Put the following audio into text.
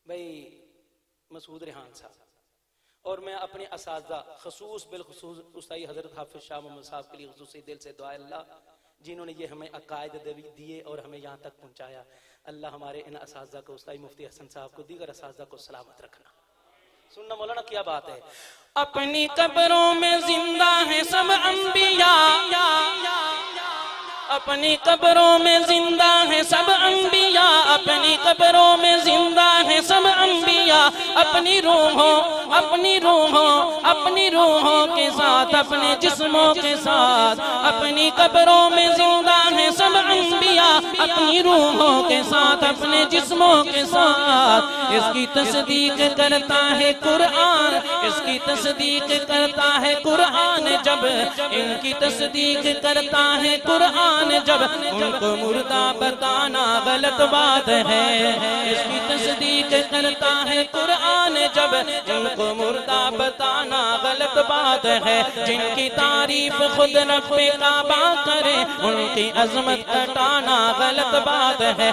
بھائی مسعود ریحان صاحب، اور میں اپنے اساتذہ بالخصوص استاد حضرت حافظ شاہ محمد صاحب کے لیے خصوصی دل سے دعا اللہ، جنہوں نے یہ ہمیں عقائد دیے اور ہمیں یہاں تک پہنچایا، اللہ ہمارے ان اساتذہ کو، استاد مفتی حسن صاحب کو، دیگر اساتذہ کو سلامت رکھنا۔ سننا مولانا کیا بات ہے، اپنی قبروں میں زندہ ہیں سب انبیاء، اپنی قبروں میں زندہ ہیں سب انبیاء، اپنی قبروں میں زندہ ہیں سب انبیاء، اپنی روحوں کے ساتھ، اپنے جسموں کے ساتھ، اپنی قبروں میں زندہ ہیں سب انبیاء، اپنی روحوں کے ساتھ، اپنے جسموں کے ساتھ۔ اس کی تصدیق کرتا ہے قرآن، اس کی تصدیق کرتا ہے قرآن، جب ان کی تصدیق کرتا ہے قرآن، جب ان کو مردہ بتانا غلط بات ہے۔ اس کی تصدیق کرتا ہے قرآن، جب ان کو مردہ بتانا غلط بات ہے۔ جن کی تعریف خود رب کعبہ کرے، ان کی عظمت گھٹانا غلط بات ہے۔